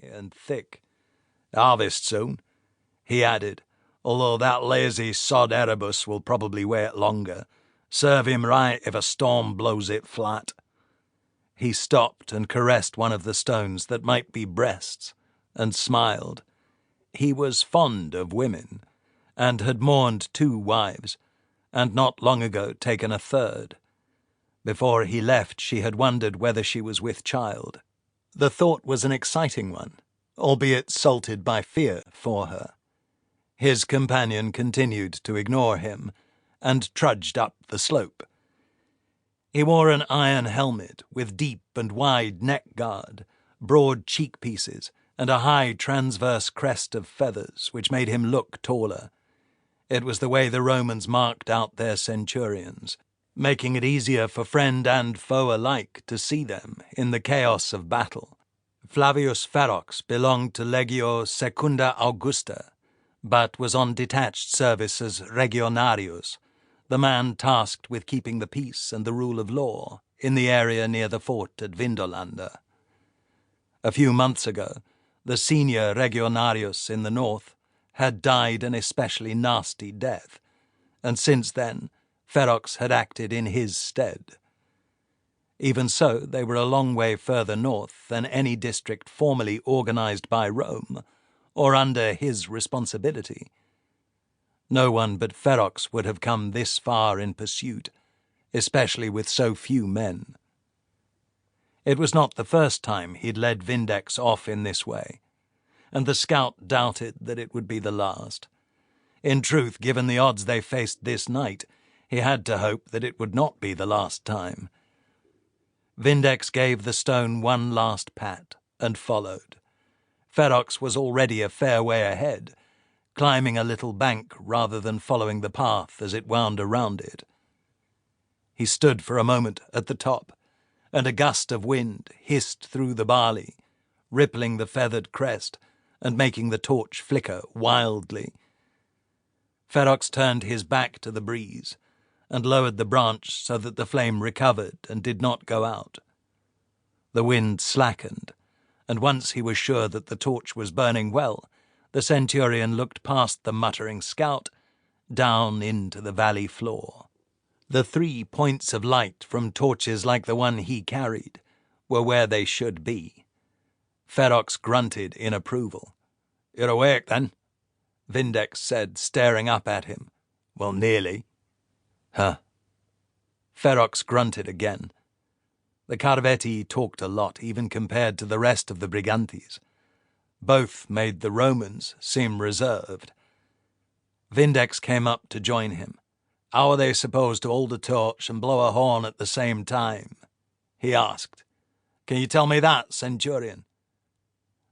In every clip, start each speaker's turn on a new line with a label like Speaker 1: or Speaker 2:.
Speaker 1: and thick. "Harvest soon," he added, "although that lazy sod Erebus will probably wait longer. Serve him right if a storm blows it flat." He stopped and caressed one of the stones that might be breasts, and smiled. He was fond of women, and had mourned 2 wives, and not long ago taken a 3rd. Before he left, she had wondered whether she was with child. The thought was an exciting one, albeit salted by fear for her. His companion continued to ignore him, and trudged up the slope. He wore an iron helmet with deep and wide neck guard, broad cheek pieces, and a high transverse crest of feathers which made him look taller. It was the way the Romans marked out their centurions, making it easier for friend and foe alike to see them in the chaos of battle. Flavius Ferox belonged to Legio Secunda Augusta, but was on detached service as Regionarius, the man tasked with keeping the peace and the rule of law in the area near the fort at Vindolanda. A few months ago, the senior Regionarius in the north had died an especially nasty death, and since then Ferox had acted in his stead. Even so, they were a long way further north than any district formerly organized by Rome, or under his responsibility. No one but Ferox would have come this far in pursuit, especially with so few men. It was not the first time he'd led Vindex off in this way, and the scout doubted that it would be the last. In truth, given the odds they faced this night, he had to hope that it would not be the last time. Vindex gave the stone one last pat and followed. Ferox was already a fair way ahead, climbing a little bank rather than following the path as it wound around it. He stood for a moment at the top, and a gust of wind hissed through the barley, rippling the feathered crest and making the torch flicker wildly. Ferox turned his back to the breeze and lowered the branch so that the flame recovered and did not go out. The wind slackened, and once he was sure that the torch was burning well, the centurion looked past the muttering scout, down into the valley floor. The 3 points of light from torches like the one he carried were where they should be. Ferox grunted in approval. "You're awake, then?" Vindex said, staring up at him. "Well, nearly." "Huh." Ferox grunted again. The Carvetii talked a lot, even compared to the rest of the Brigantes. Both made the Romans seem reserved. Vindex came up to join him. "How are they supposed to hold a torch and blow a horn at the same time?" he asked. "Can you tell me that, centurion?"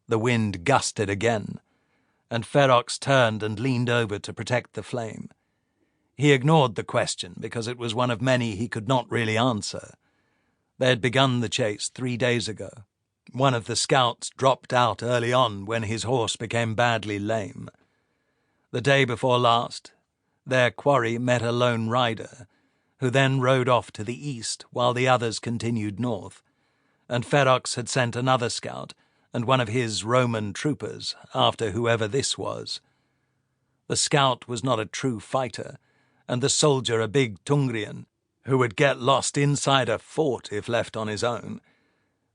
Speaker 1: The wind gusted again, and Ferox turned and leaned over to protect the flame. He ignored the question because it was one of many he could not really answer. They had begun the chase 3 days ago. One of the scouts dropped out early on when his horse became badly lame. The day before last, their quarry met a lone rider, who then rode off to the east while the others continued north, and Ferox had sent another scout and one of his Roman troopers after whoever this was. The scout was not a true fighter, and the soldier a big Tungrian, who would get lost inside a fort if left on his own,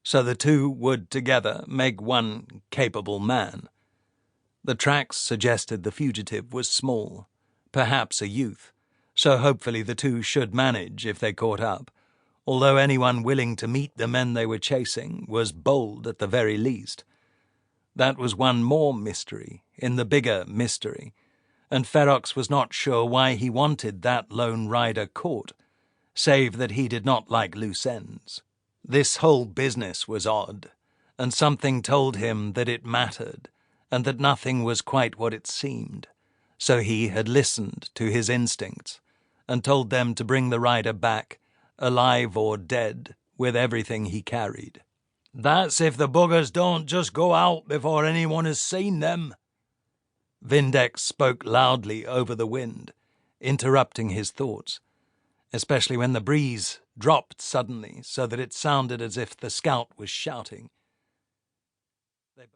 Speaker 1: so the two would together make one capable man. The tracks suggested the fugitive was small, perhaps a youth, so hopefully the two should manage if they caught up, although anyone willing to meet the men they were chasing was bold at the very least. That was one more mystery in the bigger mystery, and Ferox was not sure why he wanted that lone rider caught, save that he did not like loose ends. This whole business was odd, and something told him that it mattered, and that nothing was quite what it seemed, so he had listened to his instincts, and told them to bring the rider back, alive or dead, with everything he carried. "That's if the buggers don't just go out before anyone has seen them." Vindex spoke loudly over the wind, interrupting his thoughts, especially when the breeze dropped suddenly so that it sounded as if the scout was shouting.